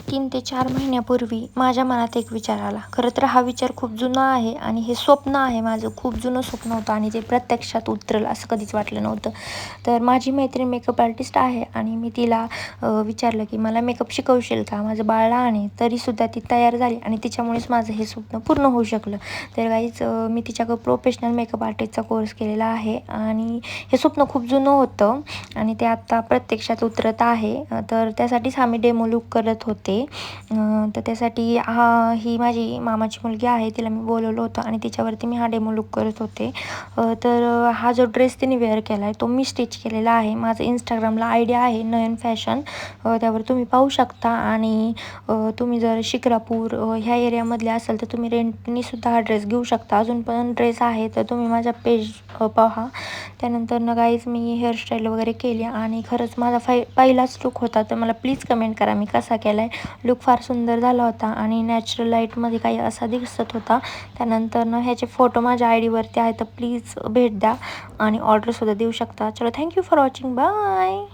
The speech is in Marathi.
3 ते 4 महिन्यापूर्वी माझ्या मनात एक विचार आला. खरं तर हा विचार खूप जुना आहे आणि हे स्वप्न आहे माझं, खूप जुनं स्वप्न होतं आणि ते प्रत्यक्षात उतरेल असं कधीच वाटलं नव्हतं. तर माझी मैत्रीण मेकअप आर्टिस्ट आहे आणि मी तिला विचारलं की मला मेकअप शिकवशील का? माझं बाळ लहान आहे. तरीसुद्धा ती तयार झाली आणि तिच्यामुळेच माझं हे स्वप्न पूर्ण होऊ शकलं. तर गाईज मी तिच्याकडं प्रोफेशनल मेकअप आर्टिस्टचा कोर्स केलेला आहे आणि हे स्वप्न खूप जुनं होतं आणि ते आत्ता प्रत्यक्षात उतरत आहे. तर त्यासाठीच आम्ही डेमो लूक करत होते. तर त्यासाठी ही माझी मामाची मुलगी आहे, तिला मी बोलवलं होतं आणि तिच्यावरती मी हा डेमो लूक करत होते. तर हा जो ड्रेस तिने वेअर केला आहे तो मी स्टिच केलेला आहे. माझं इंस्टाग्रामला आय डी आहे नयन फॅशन, त्यावर तुम्ही पाहू शकता. आणि तुम्ही जर शिक्रापूर ह्या एरियामधले असाल तर तुम्ही रेंटनीसुद्धा हा ड्रेस घेऊ शकता. अजून पण ड्रेस आहे तर तुम्ही माझ्या पेज पहा. त्यानंतर गाईज मी हेअरस्टाईल वगैरे केली आणि खरंच माझा पहिलाच लूक होता. तर मला प्लीज कमेंट करा मी कसा केला आहे. लूक फार सुंदर झाला होता आणि नॅचरल लाईटमध्ये काही असा दिसत होता. त्यानंतर ह्याचे फोटो माझ्या आय डीवरती आहे, तर प्लीज भेट द्या आणि ऑर्डरसुद्धा देऊ शकता. चलो, थँक्यू फॉर वॉचिंग. बाय.